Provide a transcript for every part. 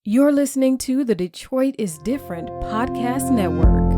You're listening to the Detroit is Different podcast network.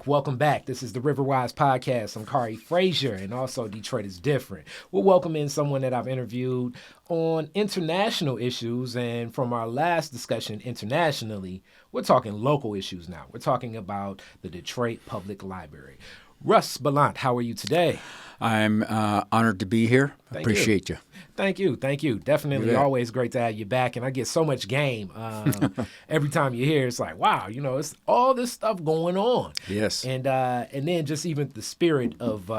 Welcome back. This is the Riverwise Podcast. I'm Kari Frazier, and also Detroit is Different. We'll welcome in someone that I've interviewed on international issues, and from our last discussion internationally, we're talking local issues now. We're talking about the Detroit Public Library. Russ Ballant, how are you today? I'm honored to be here. Appreciate you. Thank you. Definitely always great to have you back. And I get so much game every time you're here. It's like, wow, it's all this stuff going on. Yes. And then just even the spirit of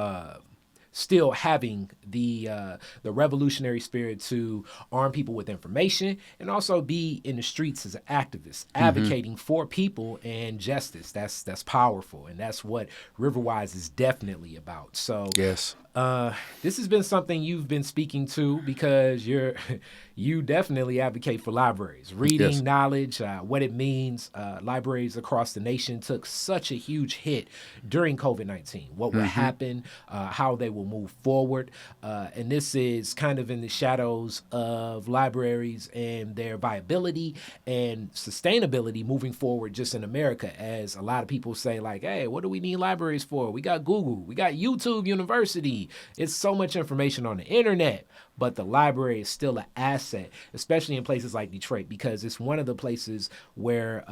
still having the revolutionary spirit to arm people with information and also be in the streets as an activist, advocating for people and justice. That's powerful, and that's what Riverwise is definitely about. So yes. This has been something you've been speaking to because you definitely advocate for libraries, reading, yes. knowledge, what it means. Libraries across the nation took such a huge hit during COVID-19. What will happen, how they will move forward. And this is kind of in the shadows of libraries and their viability and sustainability moving forward just in America, as a lot of people say, like, hey, what do we need libraries for? We got Google, we got YouTube University. It's so much information on the internet, but the library is still an asset, especially in places like Detroit, because it's one of the places where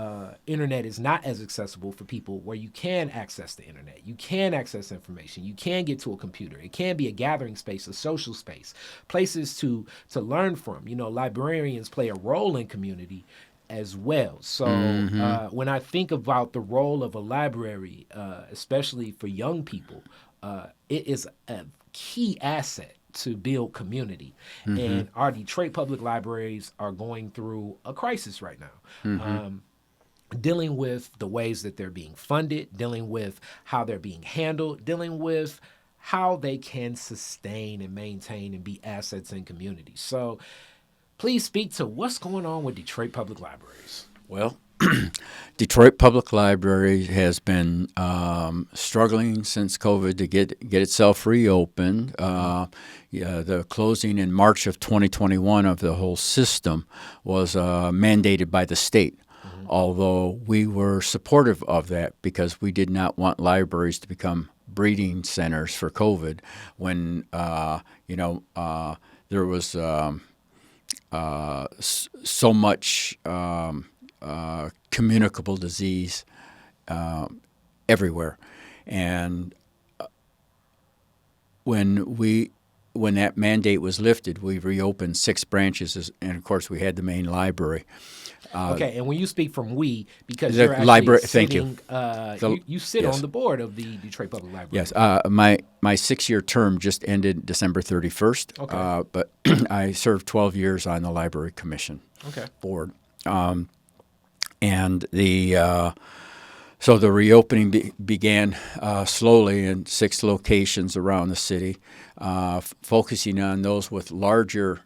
internet is not as accessible for people, where you can access the internet, you can access information, you can get to a computer. It can be a gathering space, a social space, places to learn from. Librarians play a role in community as well. So when I think about the role of a library, especially for young people, it is a key asset to build community. And our Detroit public libraries are going through a crisis right now. Dealing with the ways that they're being funded, dealing with how they're being handled, dealing with how they can sustain and maintain and be assets in communities. So please speak to what's going on with Detroit public libraries. Well, Detroit Public Library has been struggling since COVID to get itself reopened. The closing in March of 2021 of the whole system was mandated by the state, although we were supportive of that because we did not want libraries to become breeding centers for COVID when, there was so much communicable disease everywhere. And when that mandate was lifted, we reopened 6 branches, and of course we had the main library. Okay, and when you speak from we, because the you're actually library, sitting, thank you. You sit yes. on the board of the Detroit Public Library. Yes, my 6-year term just ended December 31st, okay. But I served 12 years on the Library Commission board. And so the reopening began slowly in 6 locations around the city, focusing on those with larger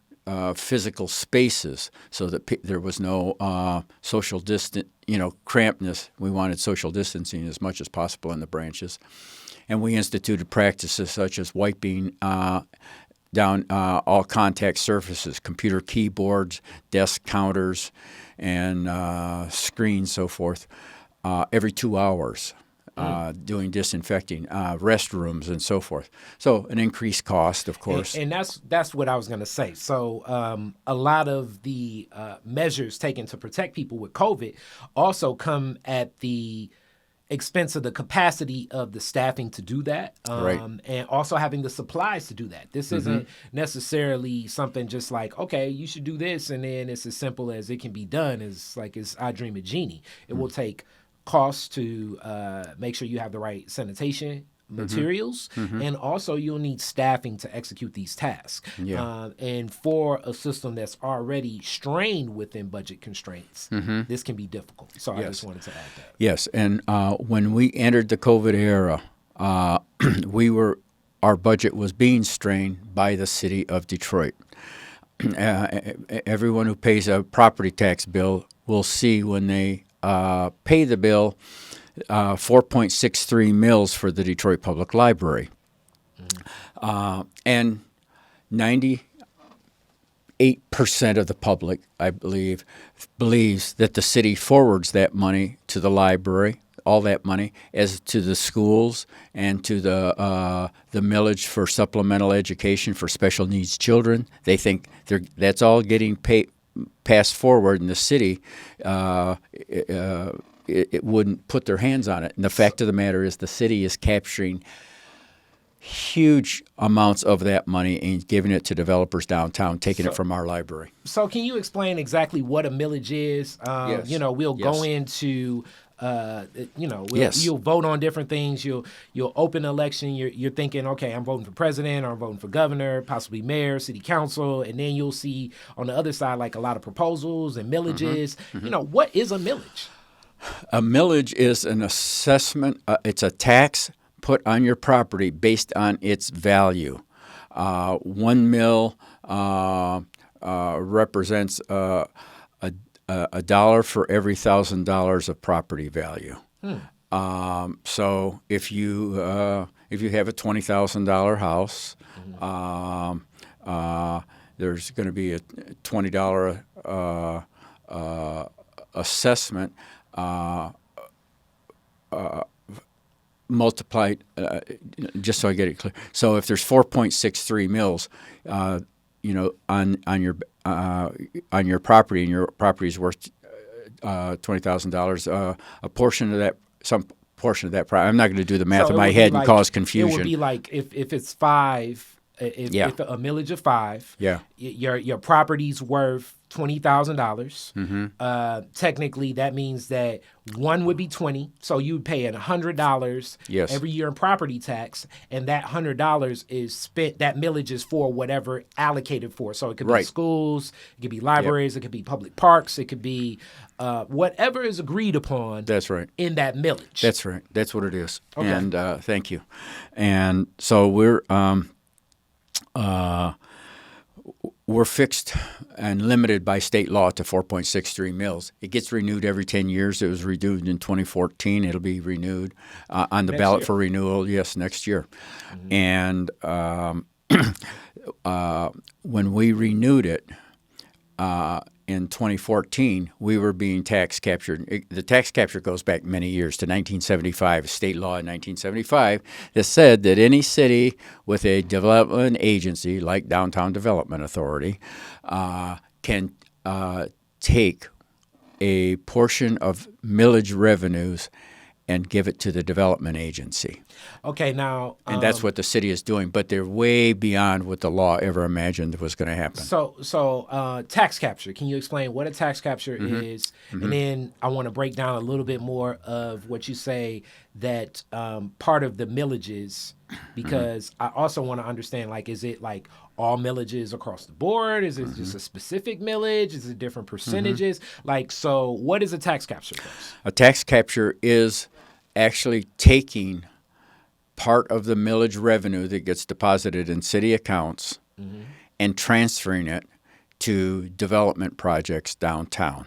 physical spaces, so that there was no social crampedness. We wanted social distancing as much as possible in the branches, and we instituted practices such as wiping down all contact surfaces, computer keyboards, desk counters, and screens, so forth, every 2 hours, doing disinfecting, restrooms, and so forth. So an increased cost, of course. And that's what I was going to say. So a lot of the measures taken to protect people with COVID also come at the expense of the capacity of the staffing to do that, right. And also having the supplies to do that. This isn't necessarily something just like, okay, you should do this, and then it's as simple as it can be done. It's like it's I Dream of Genie. It will take costs to make sure you have the right sanitation materials, and also you'll need staffing to execute these tasks. Yeah. And for a system that's already strained within budget constraints, this can be difficult. So I just wanted to add that. Yes, and when we entered the COVID era, our budget was being strained by the city of Detroit. Everyone who pays a property tax bill will see when they pay the bill 4.63 mils for the Detroit Public Library. And 98% of the public, I believe, believes that the city forwards that money to the library, all that money, as to the schools and to the millage for supplemental education for special needs children. They think that's all getting passed forward, and the city it wouldn't put their hands on it. And the fact of the matter is the city is capturing huge amounts of that money and giving it to developers downtown, taking it from our library. So can you explain exactly what a millage is? Yes. We'll go into you'll vote on different things. You'll open an election. You're thinking, okay, I'm voting for president, or I'm voting for governor, possibly mayor, city council, and then you'll see on the other side like a lot of proposals and millages. What is a millage? A millage is an assessment. It's a tax put on your property based on its value. 1 mil represents a dollar for every $1,000 of property value. So if you have a $20,000 house, there's going to be a $20 assessment multiplied, just so I get it clear. So if there's 4.63 mils, on your property, and your property is worth $20,000, a portion of that, some portion of that, I'm not going to do the math in my head and cause confusion. It would be like if it's $5, if a millage of $5, your property's worth $20,000. Technically, that means that one would be $20, so you would pay $100 every year in property tax, and that $100 is spent. That millage is for whatever allocated for. So it could be schools, it could be libraries, it could be public parks, it could be whatever is agreed upon. That's right. In that millage. That's right. That's what it is. Okay. And thank you. And so we're fixed and limited by state law to 4.63 mils. It gets renewed every 10 years. It was renewed in 2014. It'll be renewed on the ballot for renewal, next year. And when we renewed it in 2014, we were being tax captured. The tax capture goes back many years to 1975, state law in 1975 that said that any city with a development agency like Downtown Development Authority can take a portion of millage revenues and give it to the development agency. Okay, now... and that's what the city is doing, but they're way beyond what the law ever imagined was going to happen. So tax capture. Can you explain what a tax capture is? And then I want to break down a little bit more of what you say that part of the millages, because I also want to understand, like, is it like all millages across the board? Is it just a specific millage? Is it different percentages? Like, so what is a tax capture? A tax capture is actually taking part of the millage revenue that gets deposited in city accounts and transferring it to development projects downtown.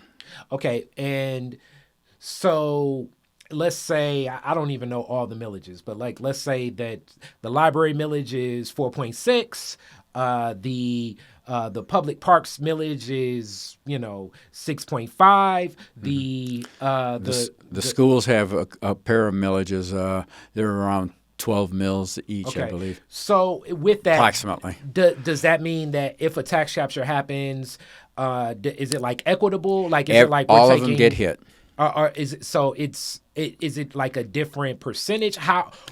Okay, and so let's say, I don't even know all the millages, but like let's say that the library millage is 4.6, the public parks millage is 6.5. The schools have a pair of millages. They're around 12 mils each, I believe. So with that, approximately, does that mean that if a tax capture happens, is it like equitable? Like is it like all of them get hit? Or is it so? Is it like a different percentage?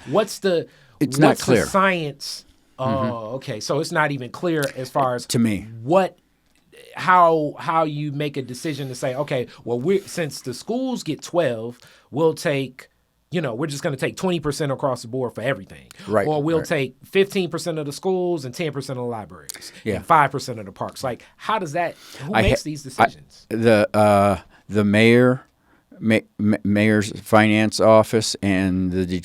What's the not clear. The science? Oh, okay. So it's not even clear as far as to me how you make a decision to say, okay, well, since the schools get 12, we'll take we're just going to take 20% across the board for everything. Right, Or we'll right. take 15% of the schools and 10% of the libraries Yeah. and 5% of the parks. Like, how does that, who I makes ha- these decisions? The mayor's finance office and the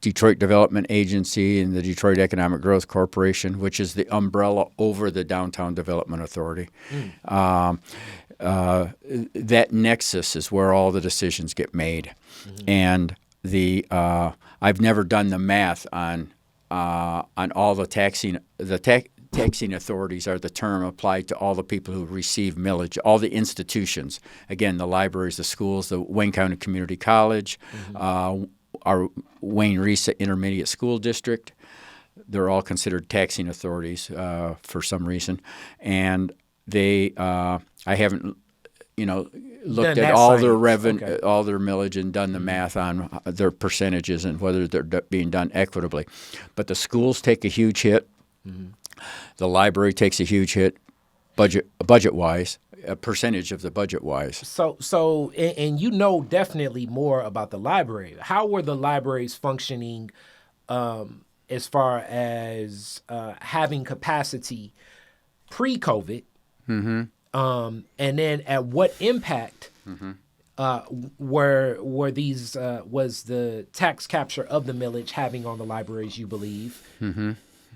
Detroit Development Agency and the Detroit Economic Growth Corporation, which is the umbrella over the Downtown Development Authority. That nexus is where all the decisions get made, and I've never done the math on all the taxing. Taxing authorities are the term applied to all the people who receive millage, all the institutions. Again, the libraries, the schools, the Wayne County Community College, our Wayne Reese Intermediate School District. They're all considered taxing authorities for some reason, and they. I haven't, looked Done at that all their science. revenue, Okay. all their millage, and done the math on their percentages and whether they're being done equitably. But the schools take a huge hit. The library takes a huge hit, budget-wise, a percentage of the budget-wise. So, and definitely more about the library. How were the libraries functioning as far as having capacity pre-COVID? And then at what impact were these was the tax capture of the millage having on the libraries, you believe,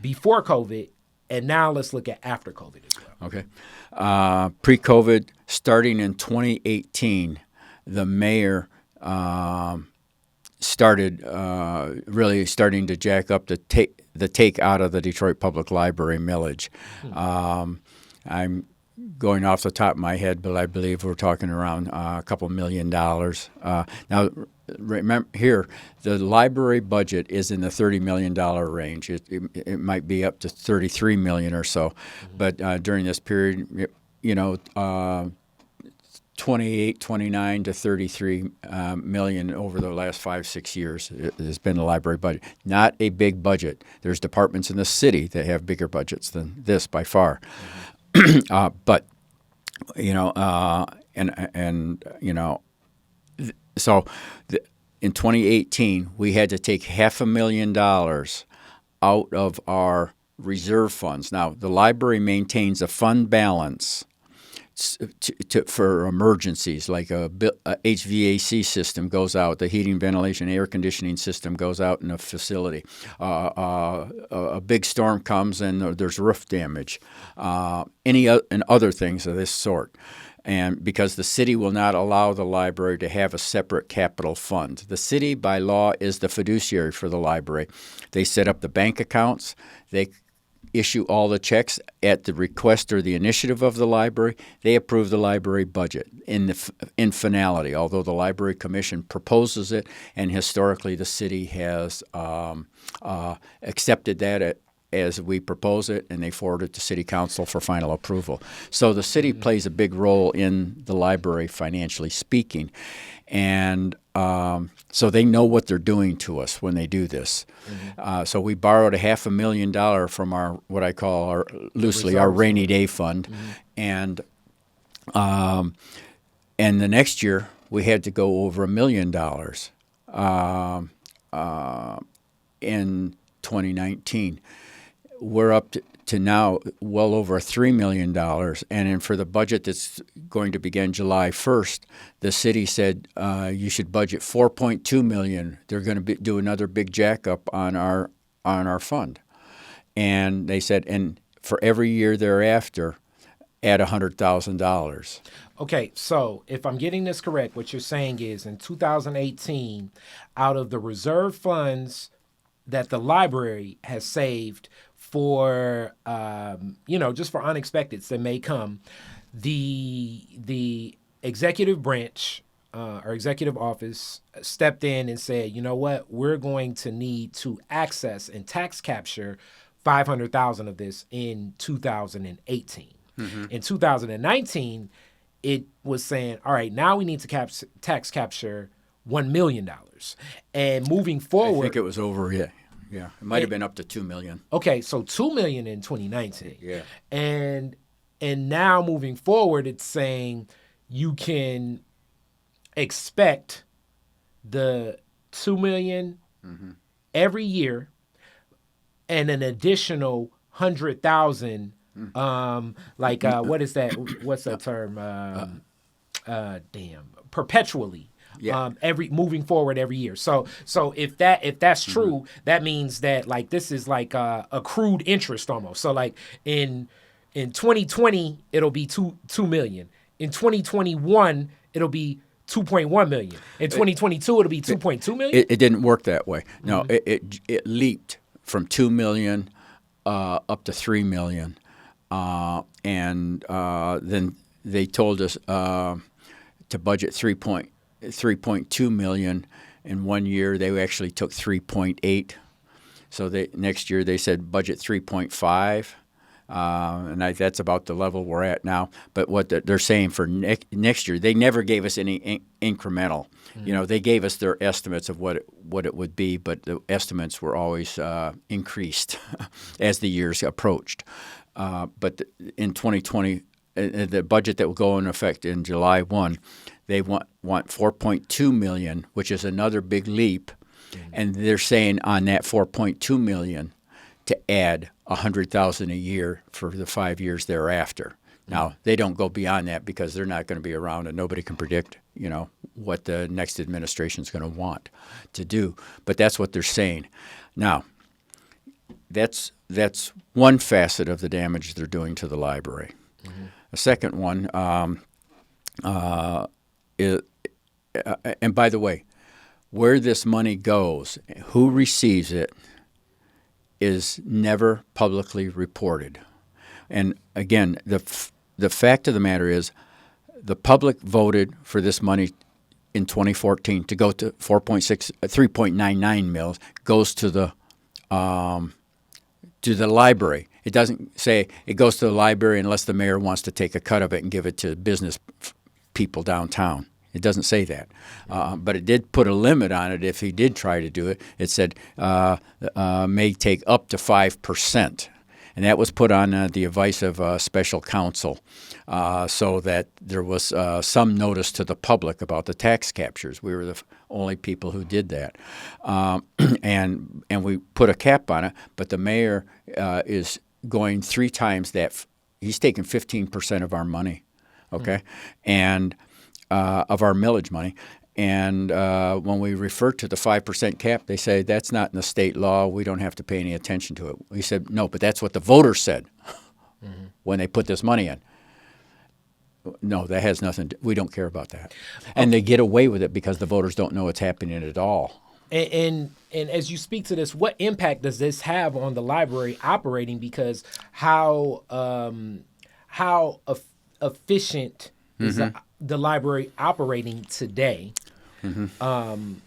before COVID? And now let's look at after COVID as well. Okay. Pre-COVID, starting in 2018, the mayor started really starting to jack up the take out of the Detroit Public Library millage. I'm going off the top of my head, but I believe we're talking around a couple $1 million. Now, remember here, the library budget is in the $30 million range. It might be up to $33 million or so, but during this period, 28, 29 to 33 million over the last 5-6 years has been the library budget. Not a big budget. There's departments in the city that have bigger budgets than this by far. But so in 2018 we had to take $500,000 out of our reserve funds. Now the library maintains a fund balance for emergencies, like a HVAC system goes out, the heating, ventilation, air conditioning system goes out in a facility. A big storm comes and there's roof damage, and other things of this sort. And because the city will not allow the library to have a separate capital fund. The city, by law, is the fiduciary for the library. They set up the bank accounts. They issue all the checks at the request or the initiative of the library. They approve the library budget in finality, although the Library Commission proposes it, and historically the city has accepted that as we propose it, and they forward it to City Council for final approval. So the city plays a big role in the library, financially speaking. And so they know what they're doing to us when they do this. So we borrowed $500,000 from our, what I call our loosely our rainy day fund, and the next year we had to go over $1 million in 2019. We're up to now well over $3 million. And then for the budget that's going to begin July 1st, the city said you should budget $4.2 million. They're going to do another big jackup on our fund. And they said, and for every year thereafter, add $100,000. Okay, so if I'm getting this correct, what you're saying is in 2018, out of the reserve funds that the library has saved for, just for unexpecteds that may come, the executive branch or executive office stepped in and said, you know what, we're going to need to access and tax capture 500,000 of this in 2018. In 2019, it was saying, all right, now we need to tax capture $1 million. And moving forward, I think it was over, yeah. Yeah, it might have been up to $2 million. Okay, so $2 million in 2019. Yeah. And now moving forward, it's saying you can expect the $2 million every year, and an additional 100,000. What is that? What's that term? Perpetually. Yeah. Every moving forward every year. So if that's true, that means that like this is like accrued interest almost. So like in 2020 it'll be 2 million. In 2021 it'll be 2.1 million. In 2022 it'll be 2.2 million. It didn't work that way. No, it leaped from 2 million up to 3 million, and then they told us to budget 3.2 million. In 1 year, they actually took 3.8. So next year they said budget 3.5, and that's about the level we're at now. But what they're saying for next year, they never gave us any incremental. You know, they gave us their estimates of what it would be, but the estimates were always increased as the years approached. But in 2020, the budget that will go in effect in July 1, they want 4.2 million, which is another big leap. And they're saying on that 4.2 million to add 100,000 a year for the 5 years thereafter. Now, they don't go beyond that because they're not going to be around and nobody can predict, you know, what the next administration is going to want to do. But that's what they're saying. Now, that's one facet of the damage they're doing to the library. The second one is, and by the way, where this money goes, who receives it, is never publicly reported. And again, the fact of the matter is, the public voted for this money in 2014 to go to 3.99 mils goes to the library. It doesn't say it goes to the library unless the mayor wants to take a cut of it and give it to business people downtown. It doesn't say that. But it did put a limit on it if he did try to do it. It said may take up to 5%. And that was put on the advice of special counsel so that there was some notice to the public about the tax captures. We were the only people who did that. And we put a cap on it, but the mayor is going 3 times that. He's taking 15% of our money, okay, and of our millage money. And when we refer to the 5% cap, they say that's not in the state law. We don't have to pay any attention to it. We said, no, but that's what the voters said when they put this money in. No, that has nothing. We don't care about that. And they get away with it because the voters don't know what's happening at all. And as you speak to this, what impact does this have on the library operating? Because how efficient is the library operating today when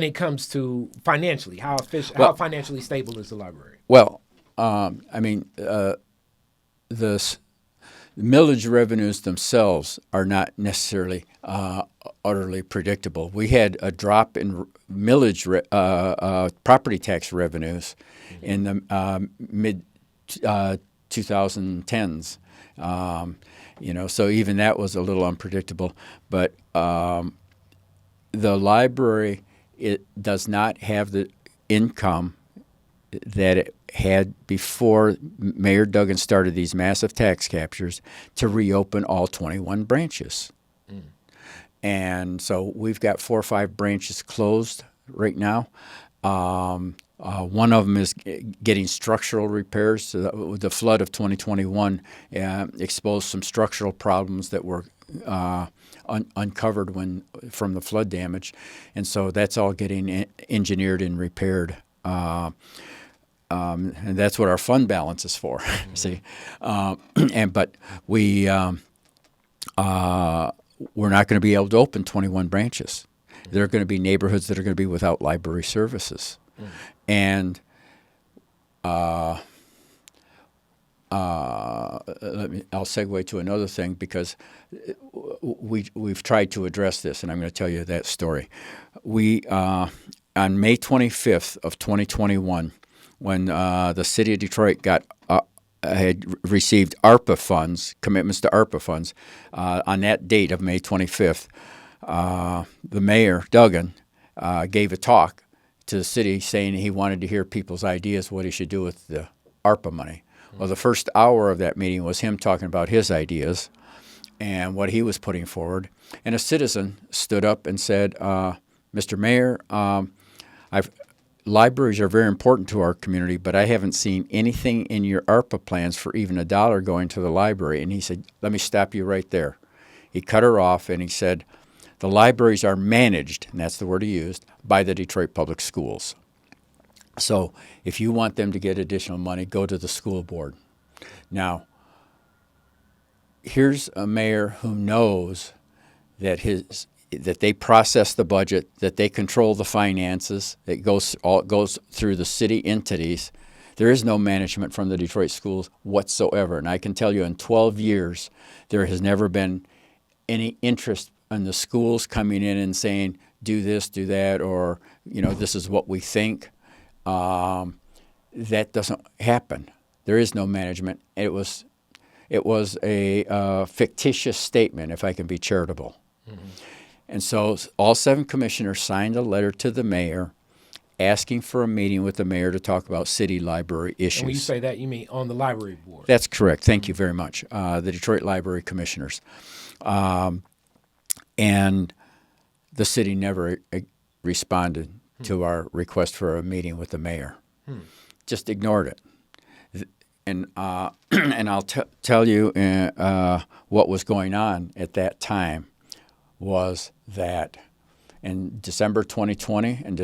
it comes to financially? How financially stable is the library? Well, I mean, the millage revenues themselves are not necessarily utterly predictable. We had a drop in millage property tax revenues in the mid 2010s. So even that was a little unpredictable. But the library, it does not have the income that it had before Mayor Duggan started these massive tax captures to reopen all 21 branches. And so we've got 4 or 5 branches closed right now. One of them is getting structural repairs. The flood of 2021 exposed some structural problems that were uncovered from the flood damage, and so that's all getting engineered and repaired. And that's what our fund balance is for. See, but we're not going to be able to open 21 branches. There are going to be neighborhoods that are going to be without library services. And I'll segue to another thing because we've tried to address this, and I'm going to tell you that story. We on May 25th of 2021, when the city of Detroit had received ARPA funds, commitments to ARPA funds, on that date of May 25th, the mayor, Duggan, gave a talk to the city saying he wanted to hear people's ideas what he should do with the ARPA money. Well, the first hour of that meeting was him talking about his ideas and what he was putting forward. And a citizen stood up and said, Mr. Mayor, libraries are very important to our community, but I haven't seen anything in your ARPA plans for even $1 going to the library. And he said, let me stop you right there. He cut her off and he said, the libraries are managed, and that's the word he used, by the Detroit Public Schools. So if you want them to get additional money, go to the school board. Now, here's a mayor who knows that they process the budget, that they control the finances. It goes through the city entities. There is no management from the Detroit schools whatsoever. And I can tell you in 12 years, there has never been any interest in the schools coming in and saying, do this, do that, or, this is what we think. That doesn't happen. There is no management. It was a fictitious statement, if I can be charitable. Mm-hmm. And so all 7 commissioners signed a letter to the mayor asking for a meeting with the mayor to talk about city library issues. And when you say that, you mean on the library board? That's correct. Thank you very much. The Detroit Library Commissioners. And the city never responded to our request for a meeting with the mayor. Just ignored it. And and I'll tell you what was going on at that time was that in December 2020 and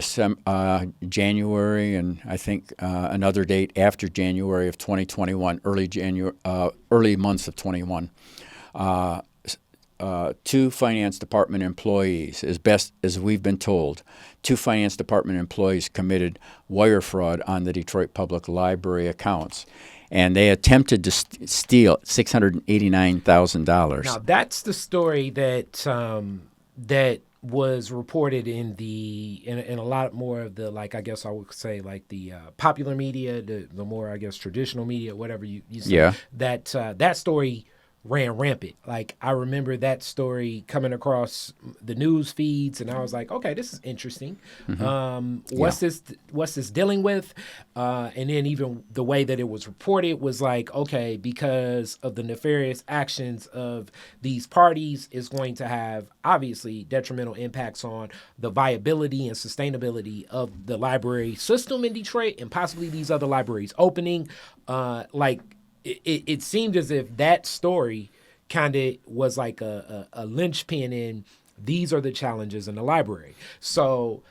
January, and I think another date after January of 2021, early months of 21, 2 finance department employees, as best as we've been told, 2 finance department employees committed wire fraud on the Detroit Public Library accounts. And they attempted to steal $689,000. Now, that's the story that that was reported in a lot more of the, like, I guess I would say, like the popular media, the more, I guess, traditional media, whatever you say. Yeah. That story ran rampant. Like, I remember that story coming across the news feeds, and I was like, okay, this is interesting. Mm-hmm. What's this dealing with? And then even the way that it was reported was like, okay, because of the nefarious actions of these parties is going to have obviously detrimental impacts on the viability and sustainability of the library system in Detroit and possibly these other libraries opening. It seemed as if that story kind of was like a linchpin in these are the challenges in the library. So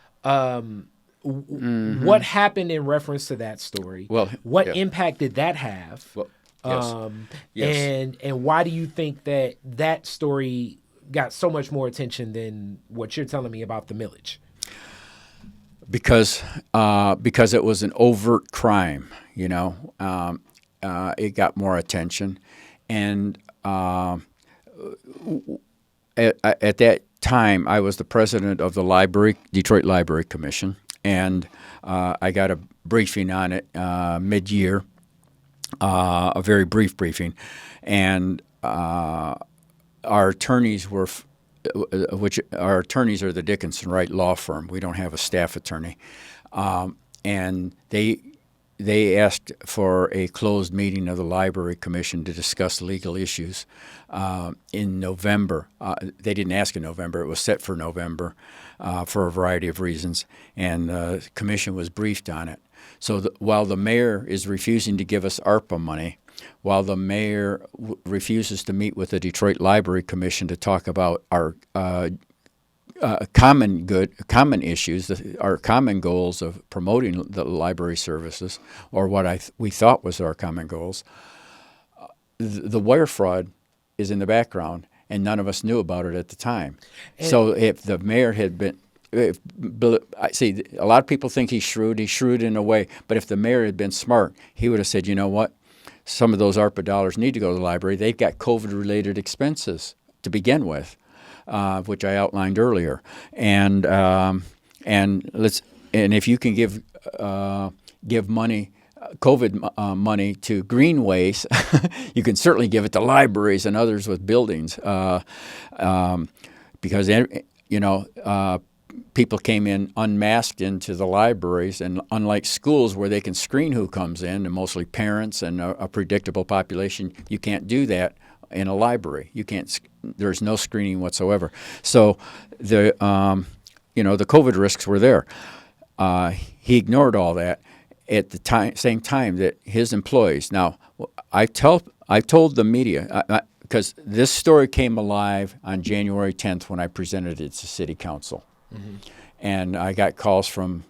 what happened in reference to that story? Well, what impact did that have? Well, yes. And why do you think that story got so much more attention than what you're telling me about the millage? Because it was an overt crime, it got more attention, and at that time, I was the president of the Detroit Library Commission, and I got a briefing on it mid-year, a very brief briefing, and our attorneys were, our attorneys are the Dickinson Wright law firm. We don't have a staff attorney, and they asked for a closed meeting of the Library Commission to discuss legal issues in November. They didn't ask in November. It was set for November for a variety of reasons, and the commission was briefed on it. So while the mayor is refusing to give us ARPA money, while the mayor refuses to meet with the Detroit Library Commission to talk about our common issues, our common goals of promoting the library services, or what we thought was our common goals, the wire fraud is in the background, and none of us knew about it at the time. And so if the mayor had been, I see a lot of people think he's shrewd in a way, but if the mayor had been smart, he would have said, you know what, some of those ARPA dollars need to go to the library. They've got COVID-related expenses to begin with. Which I outlined earlier, and if you can give money, COVID money to greenways, you can certainly give it to libraries and others with buildings, because people came in unmasked into the libraries, and unlike schools where they can screen who comes in, and mostly parents and a predictable population, you can't do that in a library. You can't. There's no screening whatsoever. So the COVID risks were there. He ignored all that. At the same time that his employees. Now, I told the media because this story came alive on January 10th when I presented it to City Council. Mm-hmm. And I got calls from,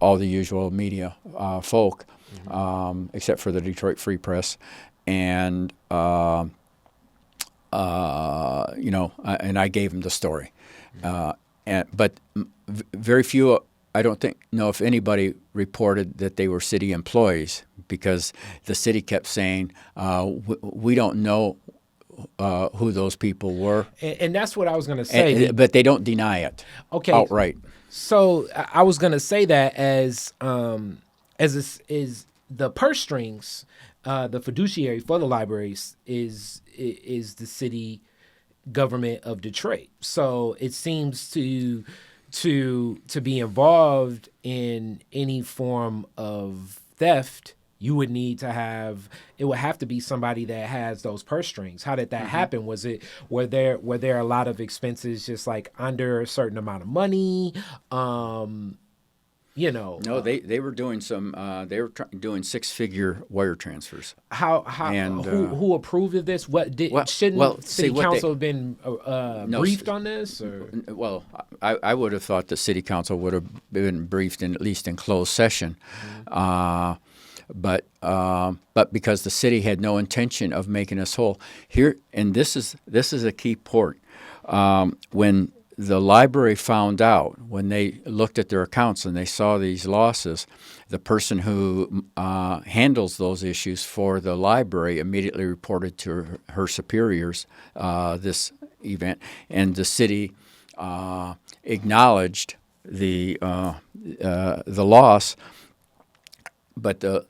all the usual media folk, mm-hmm. Except for the Detroit Free Press. And, and I gave them the story. Mm-hmm. But very few, I don't know if anybody reported that they were city employees, because the city kept saying, we don't know who those people were. And that's what I was going to say. But they don't deny it outright. So I was going to say that as is the purse strings, the fiduciary for the libraries is the city government of Detroit. So it seems to be involved in any form of theft, you would need to have, it would have to be somebody that has those purse strings. How did that mm-hmm. happen? Were there a lot of expenses just like under a certain amount of money? No, they were doing some. They were doing 6-figure wire transfers. Who approved of this? Shouldn't City Council have been briefed on this? Or? Well, I would have thought the City Council would have been briefed at least in closed session, mm-hmm. But because the city had no intention of making us whole here, and this is a key point. When the library found out, when they looked at their accounts and they saw these losses, the person who handles those issues for the library immediately reported to her superiors this event, and the city acknowledged the loss. But the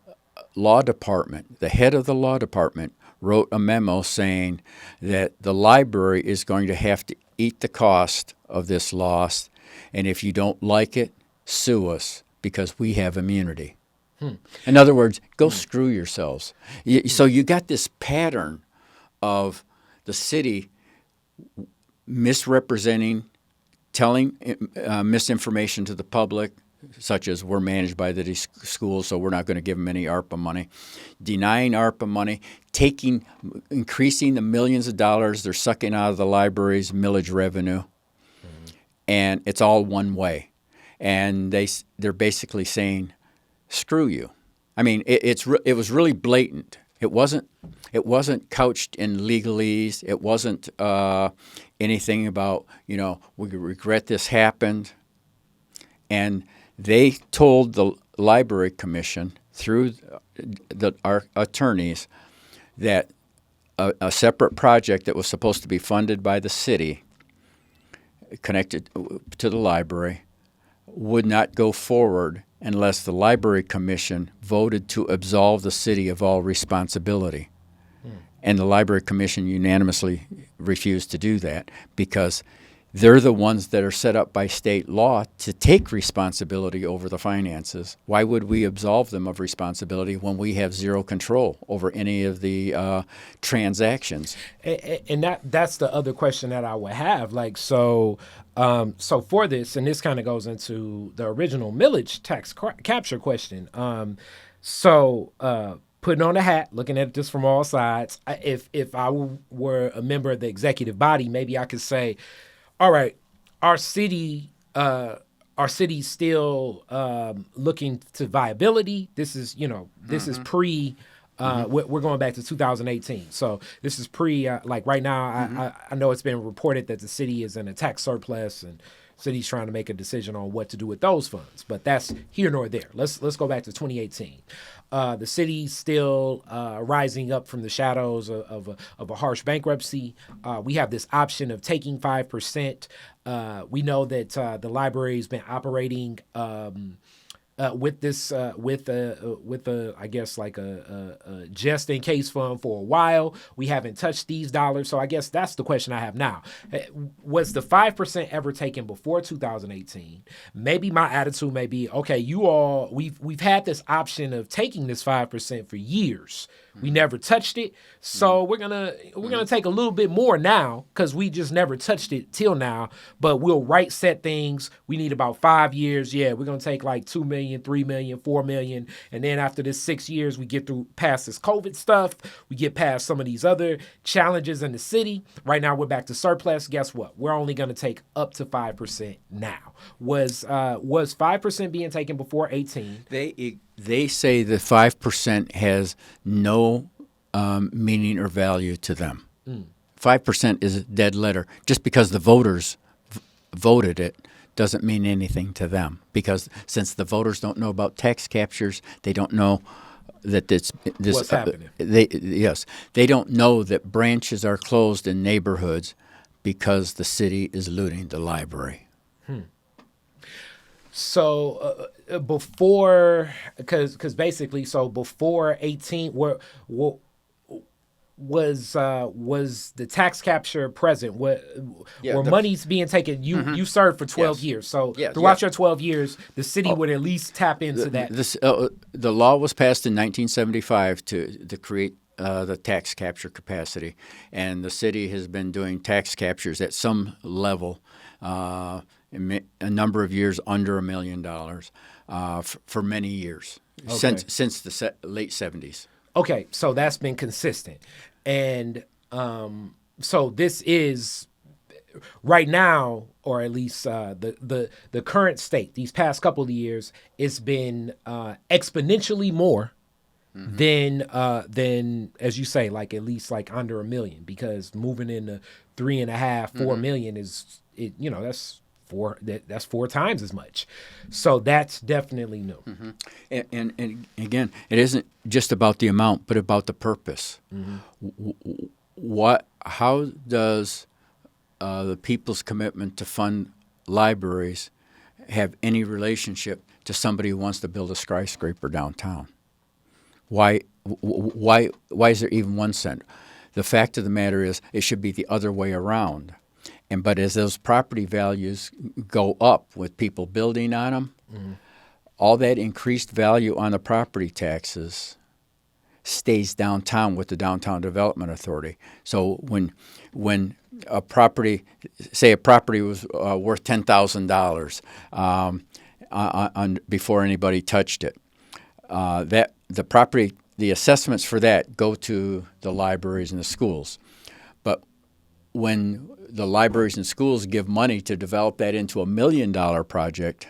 law department, the head of the law department, wrote a memo saying that the library is going to have to eat the cost of this loss, and if you don't like it, sue us because we have immunity. In other words, go screw yourselves. So you got this pattern of the city misrepresenting, telling misinformation to the public, such as we're managed by the schools, so we're not going to give them any ARPA money, denying ARPA money, increasing the millions of dollars they're sucking out of the library's millage revenue, mm-hmm. and it's all one way. And they're basically saying, screw you. I mean, it was really blatant. It wasn't couched in legalese. It wasn't anything about, we regret this happened. And they told the Library Commission through our attorneys that a separate project that was supposed to be funded by the city, connected to the library, would not go forward unless the Library Commission voted to absolve the city of all responsibility. And the Library Commission unanimously refused to do that because they're the ones that are set up by state law to take responsibility over the finances. Why would we absolve them of responsibility when we have zero control over any of the transactions? And that's the other question that I would have. Like, so for this, and this kind of goes into the original millage tax capture question. Putting on a hat, looking at this from all sides, if I were a member of the executive body, maybe I could say, all right, our city's still looking to viability. This is, this is pre. We're going back to 2018, so this is pre. Like right now, I know it's been reported that the city is in a tax surplus, and city's trying to make a decision on what to do with those funds. But that's here nor there. Let's go back to 2018. The city's still rising up from the shadows of a harsh bankruptcy. We have this option of taking 5%. We know that the library's been operating with this with a I guess like a just in case fund for a while. We haven't touched these dollars, so I guess that's the question I have now. Was the 5% ever taken before 2018? Maybe my attitude may be, okay, you all we've had this option of taking this 5% for years. We never touched it, so we're gonna take a little bit more now because we just never touched it till now. But we'll right set things. We need about 5 years. Yeah, we're gonna take like 2 million, 3 million, 4 million, and then after this 6 years, we get through past this COVID stuff. We get past some of these other challenges in the city. Right now, we're back to surplus. Guess what? We're only gonna take up to 5% now. Was 5% being taken before 18? They say the 5% has no meaning or value to them. 5% is a dead letter. Just because the voters voted it doesn't mean anything to them. Because since the voters don't know about tax captures, they don't know that this What's happening? They don't know that branches are closed in neighborhoods because the city is looting the library. So before, because basically, so before 18, was the tax capture present? Were monies being taken? You served for 12 years, so throughout your 12 years, the city would at least tap into that. The law was passed in 1975 to create the tax capture capacity, and the city has been doing tax captures at some level. A number of years under $1 million for many years, since the late 70s. Okay, so that's been consistent. And so this is right now, or at least the current state, these past couple of years, it's been exponentially more than as you say, like at least like under $1 million, because moving into 3.5, 4 million is that's 4 times as much. So that's definitely new. And again, it isn't just about the amount, but about the purpose. How does the people's commitment to fund libraries have any relationship to somebody who wants to build a skyscraper downtown? Why is there even 1 cent? The fact of the matter is, it should be the other way around. But as those property values go up with people building on them, all that increased value on the property taxes stays downtown with the Downtown Development Authority. So when a property, say a property was worth $10,000 before anybody touched it, that the property, the assessments for that go to the libraries and the schools. But when the libraries and schools give money to develop that into $1 million project,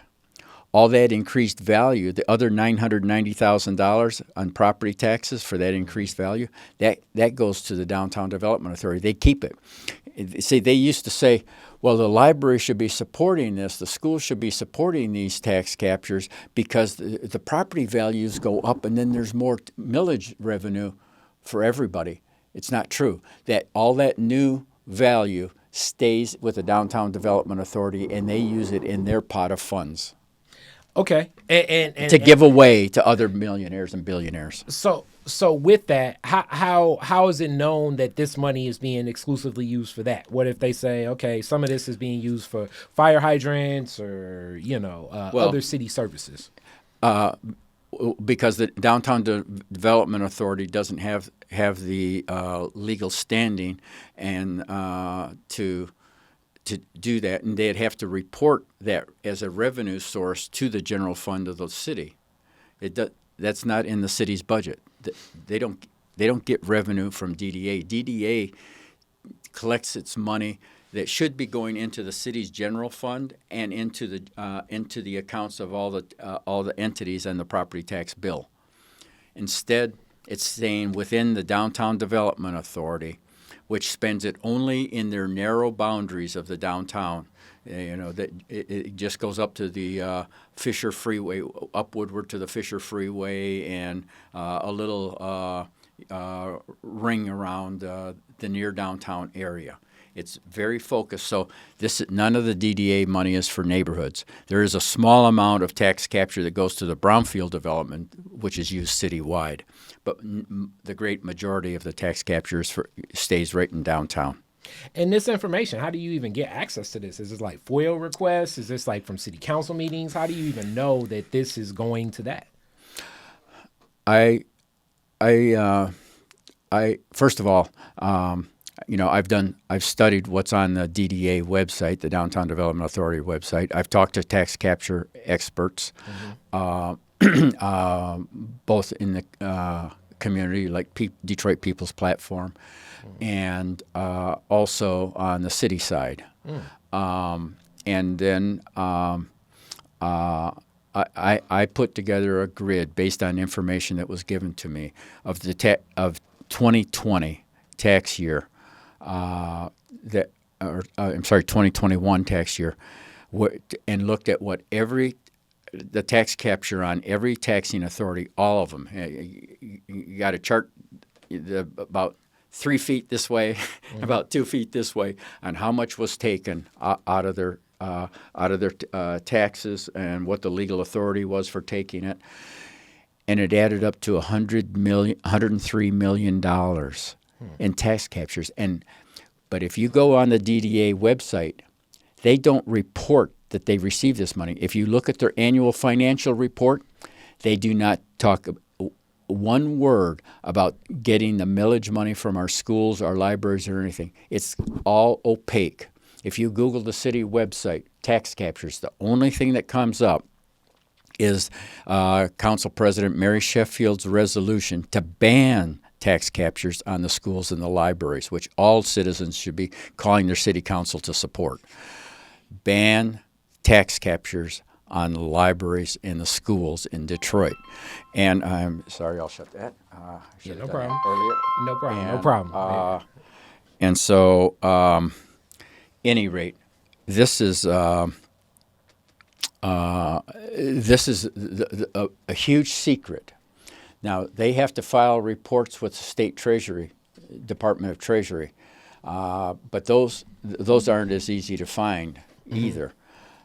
all that increased value, the other $990,000 on property taxes for that increased value, that goes to the Downtown Development Authority. They keep it. See, they used to say, well, the library should be supporting this, the school should be supporting these tax captures because the property values go up and then there's more millage revenue for everybody. It's not true. That all that new value stays with the Downtown Development Authority, and they use it in their pot of funds. Okay, and to give away to other millionaires and billionaires. So with that, how is it known that this money is being exclusively used for that? What if they say, okay, some of this is being used for fire hydrants or other city services? Because the Downtown Development Authority doesn't have the legal standing and to do that, and they'd have to report that as a revenue source to the general fund of the city. That's not in the city's budget. They don't get revenue from DDA. DDA collects its money that should be going into the city's general fund and into the accounts of all the entities on the property tax bill. Instead, it's staying within the Downtown Development Authority, which spends it only in their narrow boundaries of the downtown. That it just goes up to the Fisher Freeway, up Woodward to the Fisher Freeway, and a little ring around the near downtown area. It's very focused. So none of the DDA money is for neighborhoods. There is a small amount of tax capture that goes to the brownfield development, which is used citywide. But the great majority of the tax capture stays right in downtown. And this information, how do you even get access to this? Is this like FOIA requests? Is this like from city council meetings? How do you even know that this is going to that? I first of all, I've studied what's on the DDA website, the Downtown Development Authority website. I've talked to tax capture experts, both in the community, like Detroit People's Platform, and also on the city side. And then I put together a grid based on information that was given to me of the of 2020 tax year, 2021 tax year, and looked at what the tax capture on every taxing authority, all of them. You got a chart about 3 feet this way, about 2 feet this way, on how much was taken out of their taxes and what the legal authority was for taking it, and it added up to $103 million in tax captures. But if you go on the DDA website, they don't report that they received this money. If you look at their annual financial report, they do not talk one word about getting the millage money from our schools, our libraries, or anything. It's all opaque. If you Google the city website, tax captures, the only thing that comes up is Council President Mary Sheffield's resolution to ban tax captures on the schools and the libraries, which all citizens should be calling their city council to support. Ban tax captures on the libraries and the schools in Detroit. And I'm sorry, I'll shut that. Yeah, no problem. Earlier. No problem. And, No problem. And so, any rate, this is a huge secret. Now, they have to file reports with the state treasury, Department of Treasury, but those aren't as easy to find either.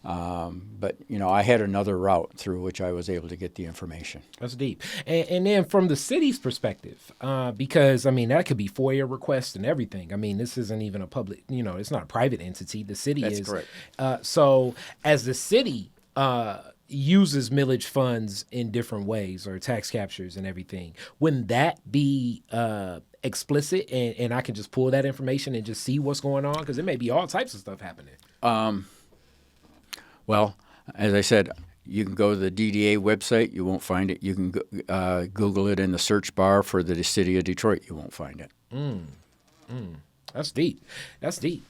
But, I had another route through which I was able to get the information. That's deep. And then from the city's perspective, because, that could be FOIA requests and everything. This isn't even a public, it's not a private entity. The city is. That's correct. So as the city uses millage funds in different ways, or tax captures and everything, wouldn't that be explicit, and I can just pull that information and just see what's going on? Because there may be all types of stuff happening. Well, as I said, you can go to the DDA website. You won't find it. You can Google it in the search bar for the city of Detroit. You won't find it. That's deep. That's deep.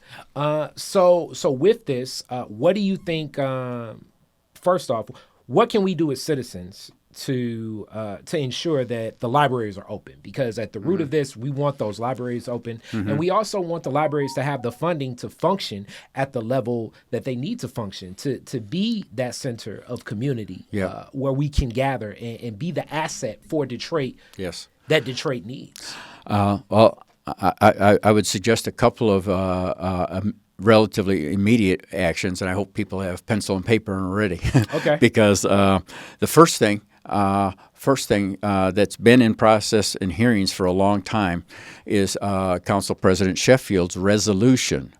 So with this, what do you think? First off, what can we do as citizens to ensure that the libraries are open? Because at the root of this, we want those libraries open, and we also want the libraries to have the funding to function at the level that they need to function, to be that center of community where we can gather and be the asset for Detroit. Yes, that Detroit needs. Well, I would suggest a couple of relatively immediate actions, and I hope people have pencil and paper ready. Okay. Because the first thing that's been in process and hearings for a long time is Council President Sheffield's resolution.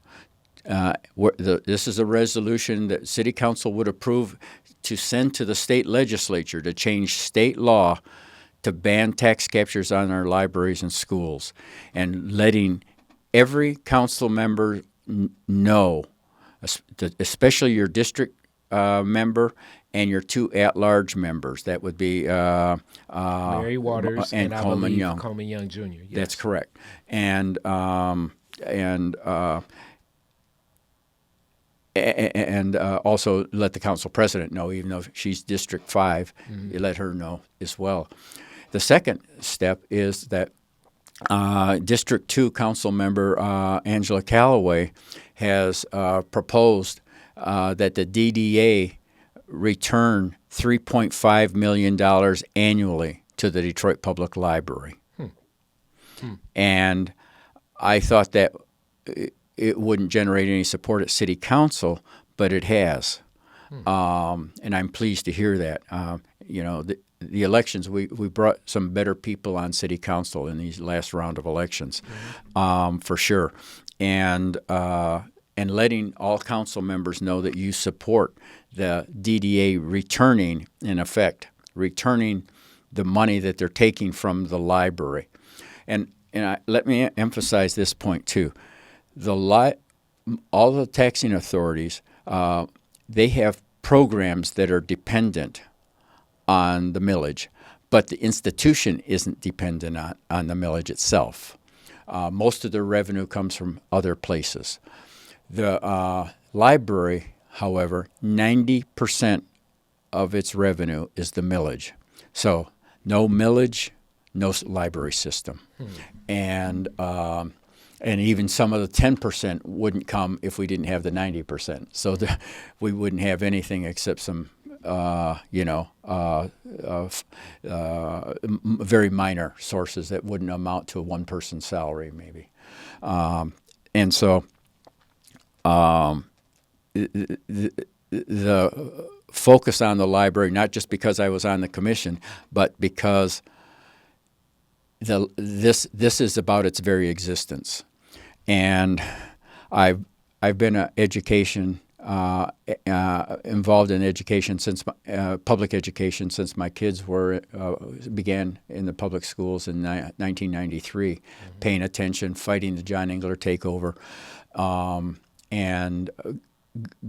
This is a resolution that City Council would approve to send to the state legislature to change state law to ban tax captures on our libraries and schools, and letting every council member know, especially your district member and your two at-large members. That would be Mary Waters and Coleman Young. Coleman Young Jr. Yes. That's correct. And also let the council president know, even though she's District 5, you let her know as well. The second step is that District 2 council member Angela Calloway has proposed that the DDA return $3.5 million annually to the Detroit Public Library. And I thought that it wouldn't generate any support at city council, but it has. And I'm pleased to hear that. The elections, we brought some better people on city council in these last round of elections, for sure. And letting all council members know that you support the DDA returning the money that they're taking from the library. And let me emphasize this point too. All the taxing authorities, they have programs that are dependent on the millage, but the institution isn't dependent on the millage itself. Most of their revenue comes from other places. The library, however, 90% of its revenue is the millage. So no millage, no library system. And even some of the 10% wouldn't come if we didn't have the 90%. So we wouldn't have anything except some, very minor sources that wouldn't amount to a one-person salary, maybe. And so the focus on the library, not just because I was on the commission, but because this is about its very existence. And I've been involved in education since public education since my kids began in the public schools in 1993, paying attention, fighting the John Engler takeover, and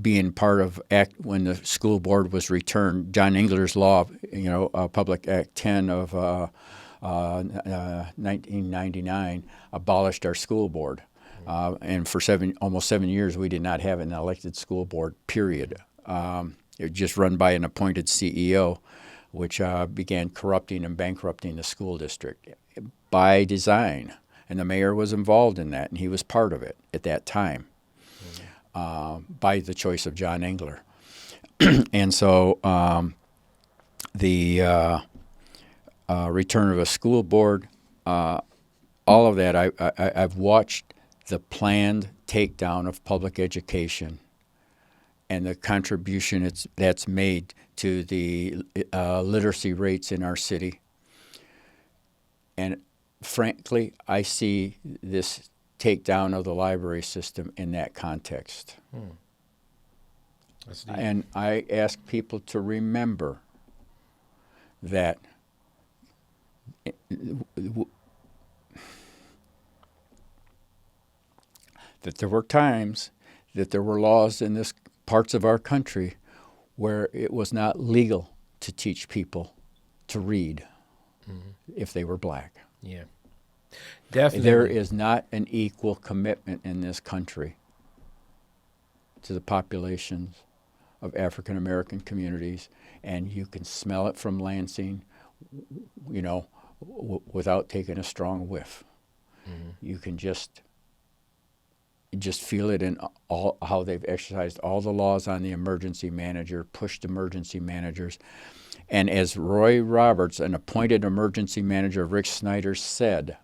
being part of when the school board was returned. John Engler's law, Public Act 10 of 1999 abolished our school board. And for almost 7 years, we did not have an elected school board, period. It was just run by an appointed CEO, which began corrupting and bankrupting the school district by design. And the mayor was involved in that, and he was part of it at that time, by the choice of John Engler. And so the return of a school board, all of that, I've watched the planned takedown of public education and the contribution that's made to the literacy rates in our city. And frankly, I see this takedown of the library system in that context. That's deep. And I ask people to remember that there were times that there were laws in this parts of our country where it was not legal to teach people to read if they were black. Yeah, definitely. There is not an equal commitment in this country to the populations of African American communities, and you can smell it from Lansing, without taking a strong whiff. You can just feel it in all how they've exercised all the laws on the emergency manager, pushed emergency managers. And as Roy Roberts, an appointed emergency manager of Rick Snyder, said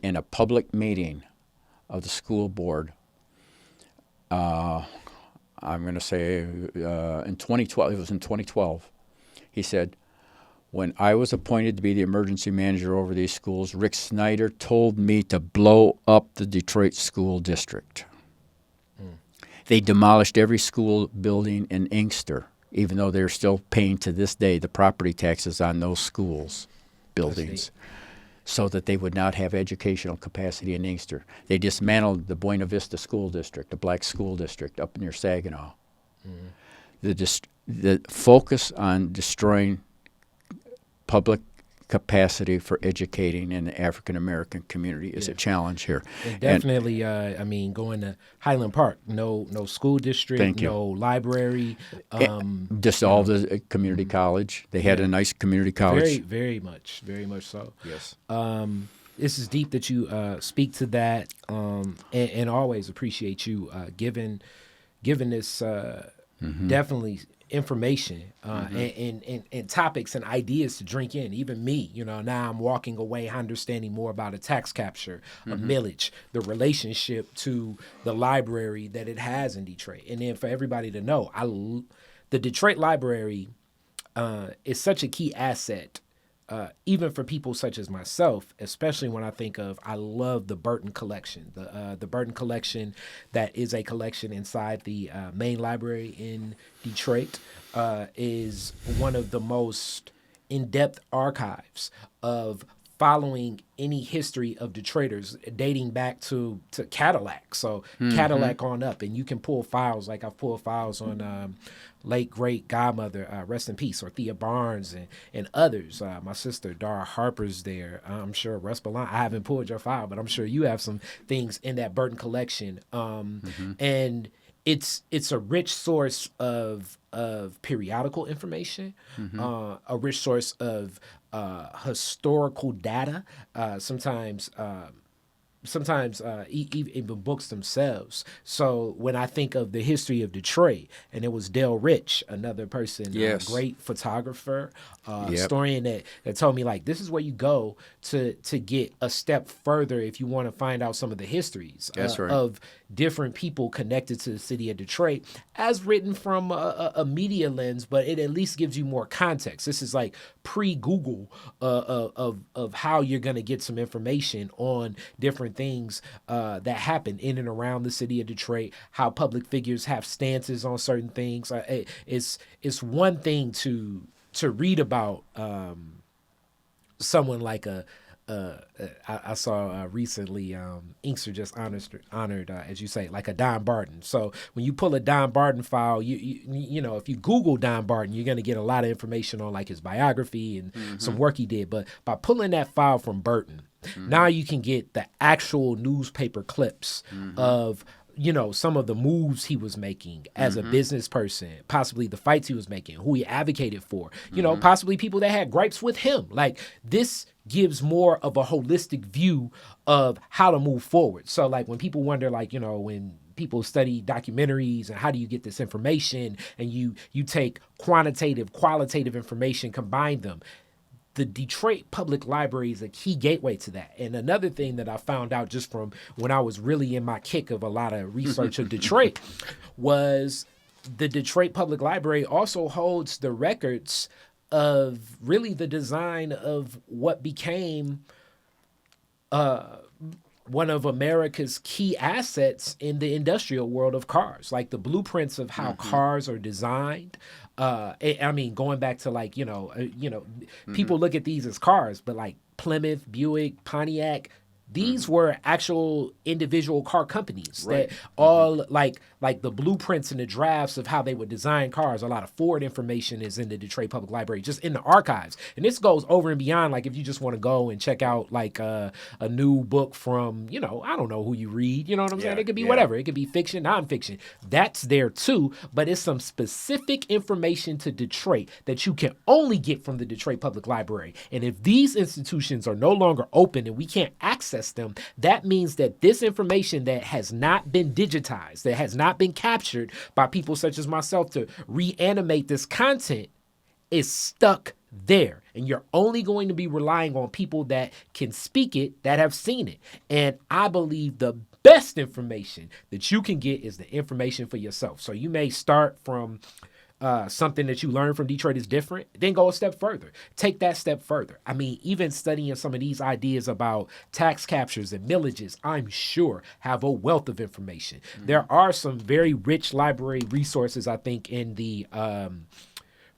in a public meeting of the school board, I'm going to say in 2012, it was in 2012, he said, when I was appointed to be the emergency manager over these schools, Rick Snyder told me to blow up the Detroit school district. They demolished every school building in Inkster, even though they're still paying to this day the property taxes on those schools buildings, so that they would not have educational capacity in Inkster. They dismantled the Buena Vista School District, a black school district up near Saginaw. The focus on destroying public capacity for educating in the African American community is a challenge here. And definitely, going to Highland Park, no school district, no library. Just all the community college. They had a nice community college. Very much so. Yes. This is deep that you speak to that, and always appreciate you giving this definitely information and topics and ideas to drink in. Even me, now I'm walking away understanding more about a tax capture, a millage, the relationship to the library that it has in Detroit. And then for everybody to know, the Detroit Library is such a key asset, even for people such as myself, especially when I love the Burton collection. The Burton collection, that is a collection inside the main library in Detroit, is one of the most in-depth archives of following any history of Detroiters dating back to Cadillac. So Cadillac on up, and you can pull files, like I've pulled files on late great godmother, rest in peace, or Thea Barnes and others. My sister Dara Harper's there. I'm sure Russ Balan. I haven't pulled your file, but I'm sure you have some things in that Burton collection. And it's a rich source of periodical information, a rich source of historical data, sometimes even books themselves. So when I think of the history of Detroit, and it was Dale Rich, another person, great photographer, historian that told me, like, this is where you go to get a step further if you want to find out some of the histories of different people connected to the city of Detroit, as written from a media lens, but it at least gives you more context. This is like pre-Google of how you're going to get some information on different things that happen in and around the city of Detroit, how public figures have stances on certain things. It's one thing to read about someone like I saw recently, Inkster just honored, as you say, like a Don Barton. So when you pull a Don Barton file, you know, if you Google Don Barton, you're going to get a lot of information on like his biography and some work he did. But by pulling that file from Burton, now you can get the actual newspaper clips of, you know, some of the moves he was making as a business person, possibly the fights he was making, who he advocated for, you know, possibly people that had gripes with him. Like, this gives more of a holistic view of how to move forward. So like when people wonder, like, you know, when people study documentaries and how do you get this information, and you take qualitative information, combine them. The Detroit Public Library is a key gateway to that. And another thing that I found out just from when I was really in my kick of a lot of research of Detroit was the Detroit Public Library also holds the records of really the design of what became one of America's key assets in the industrial world of cars, like the blueprints of how cars are designed. I mean, going back to like, people look at these as cars, but like Plymouth, Buick, Pontiac, these were actual individual car companies that all like the blueprints and the drafts of how they would design cars. A lot of Ford information is in the Detroit Public Library, just in the archives. And this goes over and beyond, like if you just want to go and check out like a new book from, I don't know who you read, you know what I'm saying? It could be whatever. It could be fiction, nonfiction. That's there too, but it's some specific information to Detroit that you can only get from the Detroit Public Library. And if these institutions are no longer open and we can't access them, that means that this information that has not been digitized, that has not been captured by people such as myself to reanimate this content, is stuck there. And you're only going to be relying on people that can speak it, that have seen it. And I believe the best information that you can get is the information for yourself. So you may start from something that you learn from Detroit is different, then go a step further. Take that step further. I mean, even studying some of these ideas about tax captures and millages, I'm sure have a wealth of information. There are some very rich library resources, I think, in the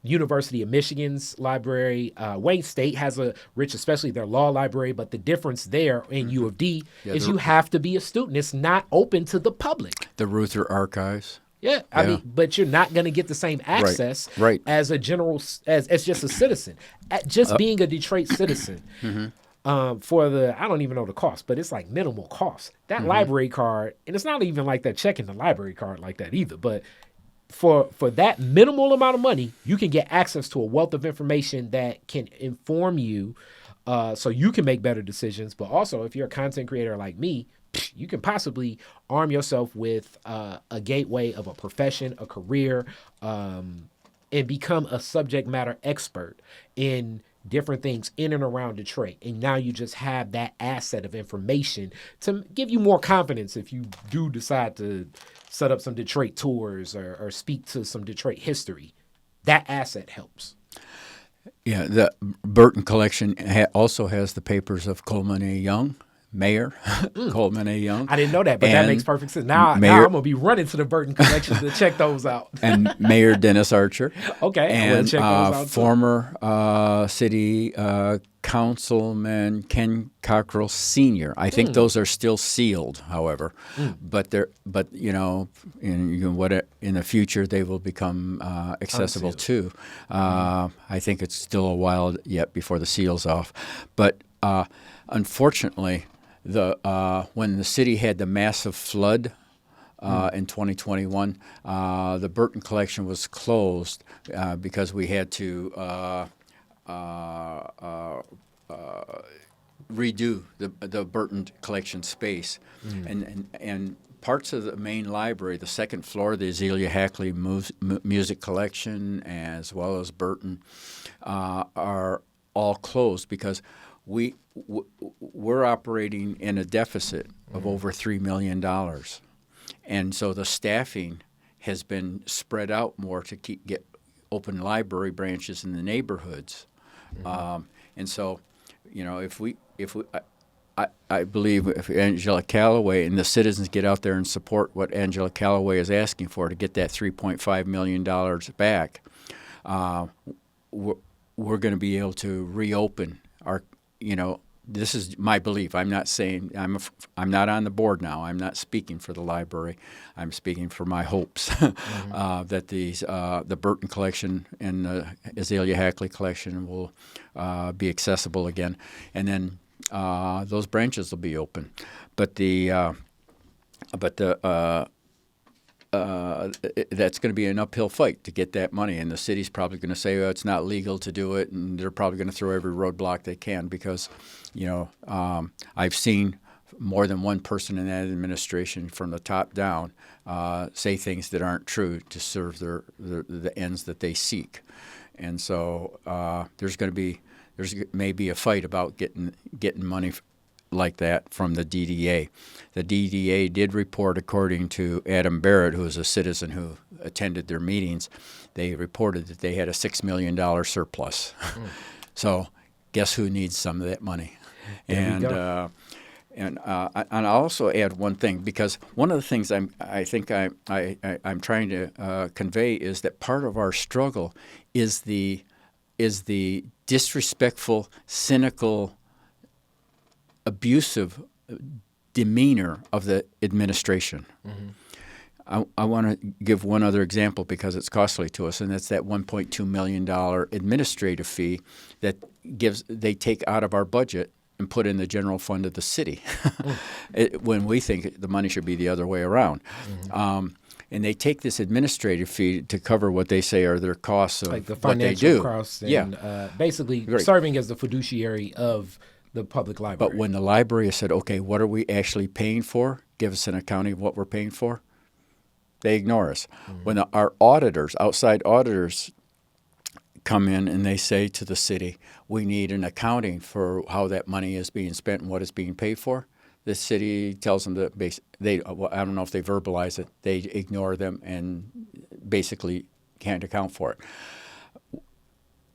University of Michigan's library. Wayne State has a rich, especially their law library, but the difference there in U of D is you have to be a student. It's not open to the public. The Ruther Archives. Yeah, I mean, but you're not going to get the same access as a general, as just a citizen. Just being a Detroit citizen for the, I don't even know the cost, but it's like minimal cost. That library card, and it's not even like that checking the library card like that either, but for that minimal amount of money, you can get access to a wealth of information that can inform you so you can make better decisions. But also, if you're a content creator like me, you can possibly arm yourself with a gateway of a profession, a career, and become a subject matter expert in different things in and around Detroit. And now you just have that asset of information to give you more confidence if you do decide to set up some Detroit tours or speak to some Detroit history. That asset helps. Yeah, the Burton collection also has the papers of Coleman A. Young, Mayor Coleman A. Young. I didn't know that, but that makes perfect sense. Now I'm going to be running to the Burton collection to check those out. And Mayor Dennis Archer. Okay, and I will check those out too. Former city councilman Ken Cockrell Sr. I think those are still sealed, however, but in the future they will become accessible too. I think it's still a while yet before the seal's off, but unfortunately, when the city had the massive flood in 2021, the Burton collection was closed because we had to redo the Burton collection space, and parts of the main library, the second floor, the Azealia Hackley music collection, as well as Burton, are all closed because we're operating in a deficit of over $3 million. And so the staffing has been spread out more to get open library branches in the neighborhoods. And so, I believe if Angela Callaway and the citizens get out there and support what Angela Callaway is asking for to get that $3.5 million back, we're going to be able to reopen our, this is my belief. I'm not saying I'm not on the board now. I'm not speaking for the library. I'm speaking for my hopes that the Burton collection and the Azealia Hackley collection will be accessible again, and then those branches will be open. But that's going to be an uphill fight to get that money, and the city's probably going to say, oh, it's not legal to do it, and they're probably going to throw every roadblock they can because, I've seen more than one person in that administration from the top down say things that aren't true to serve the ends that they seek, and so there's may be a fight about getting money like that from the DDA. The DDA did report, according to Adam Barrett, who is a citizen who attended their meetings, they reported that they had a $6 million surplus. So guess who needs some of that money? And I'll also add one thing, because one of the things I'm trying to convey is that part of our struggle is the disrespectful, cynical, abusive demeanor of the administration. I want to give one other example because it's costly to us, and that's that $1.2 million administrative fee that they take out of our budget and put in the general fund of the city, when we think the money should be the other way around. And they take this administrative fee to cover what they say are their costs of like the what they financial do. costs and basically serving as the fiduciary of the public library. But when the library has said, okay, what are we actually paying for? Give us an accounting of what we're paying for. They ignore us. When our auditors, outside auditors, come in and they say to the city, we need an accounting for how that money is being spent and what it's being paid for, the city tells them that I don't know if they verbalize it, they ignore them and basically can't account for it.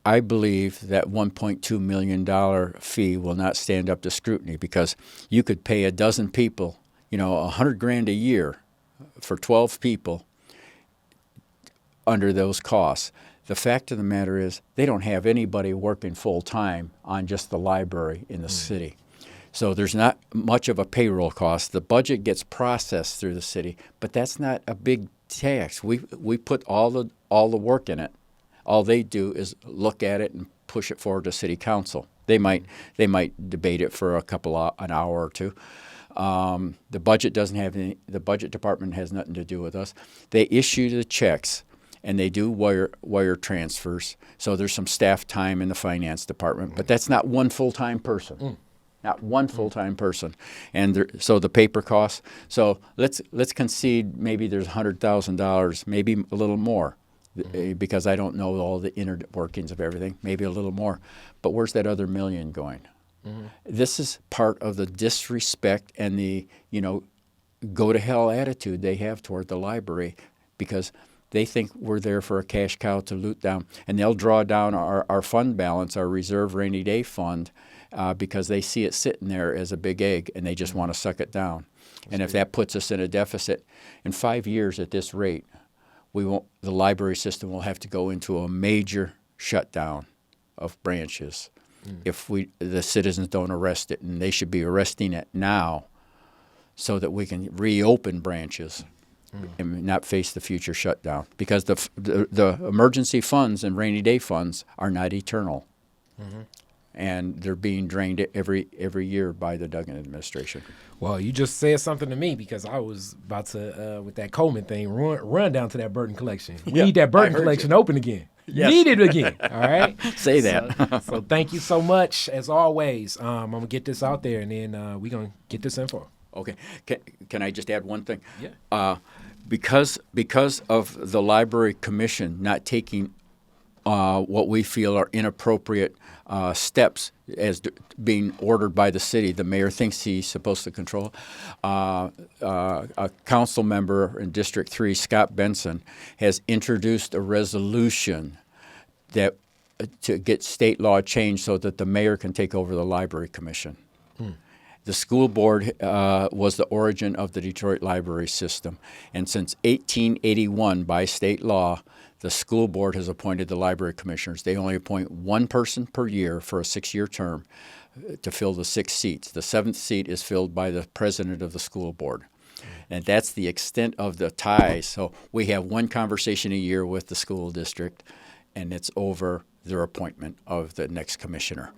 I believe that $1.2 million fee will not stand up to scrutiny because you could pay a dozen people, $100,000 a year for 12 people under those costs. The fact of the matter is they don't have anybody working full time on just the library in the city. So there's not much of a payroll cost. The budget gets processed through the city, but that's not a big tax. We put all the work in it. All they do is look at it and push it forward to city council. They might debate it for an hour or two. The budget doesn't have any. The budget department has nothing to do with us. They issue the checks and they do wire transfers. So there's some staff time in the finance department, but that's not one full-time person. not one full-time person. And so the paper costs. So let's concede maybe there's $100,000, maybe a little more, because I don't know all the inner workings of everything, maybe a little more. But where's that other $1 million going? This is part of the disrespect and the, go-to-hell attitude they have toward the library, because they think we're there for a cash cow to loot down. And they'll draw down our fund balance, our reserve rainy day fund, because they see it sitting there as a big egg, and they just want to suck it down. And if that puts us in a deficit, in 5 years at this rate, the library system will have to go into a major shutdown of branches if the citizens don't arrest it. And they should be arresting it now so that we can reopen branches and not face the future shutdown, because the emergency funds and rainy day funds are not eternal, and they're being drained every year by the Duggan administration. Well, you just said something to me, because I was about to, with that Coleman thing, run down to that Burton collection. We need that Burton collection open again. Yes. Need it again. All right. Say that. So thank you so much, as always. I'm gonna get this out there, and then we're gonna get this info. Okay. Can I just add one thing? Yeah. Because of the Library Commission not taking what we feel are inappropriate steps as being ordered by the city, the mayor thinks he's supposed to control. A council member in District 3, Scott Benson, has introduced a resolution that to get state law changed so that the mayor can take over the Library Commission. The school board was the origin of the Detroit library system. And since 1881, by state law, the school board has appointed the library commissioners. They only appoint one person per year for a 6-year term to fill the 6 seats. The 7th seat is filled by the president of the school board. And that's the extent of the ties. So we have one conversation a year with the school district, and it's over their appointment of the next commissioner.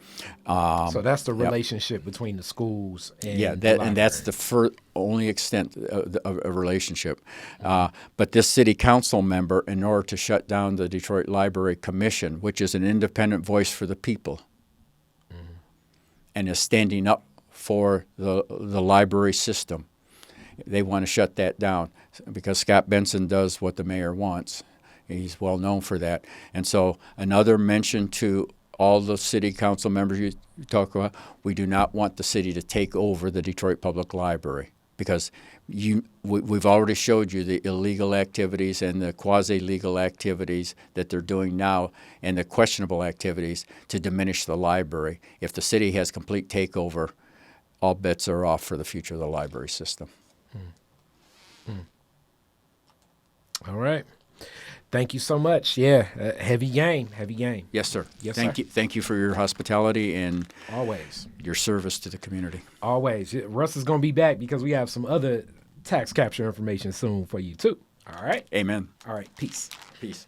So that's the relationship between the schools and the library. And that's the only extent of a relationship. But this city council member, in order to shut down the Detroit Library Commission, which is an independent voice for the people, and is standing up for the library system, they want to shut that down because Scott Benson does what the mayor wants. He's well known for that. And so another mention to all the city council members you talk about, we do not want the city to take over the Detroit Public Library, because we've already showed you the illegal activities and the quasi-legal activities that they're doing now, and the questionable activities to diminish the library. If the city has complete takeover, all bets are off for the future of the library system. All right. Thank you so much. Yeah, heavy game. Yes, sir. Yes, Thank sir. you. Thank you for your hospitality and Always. your service to the community. Always. Russ is going to be back because we have some other tax capture information soon for you, too. All right? Amen. All right. Peace. Peace.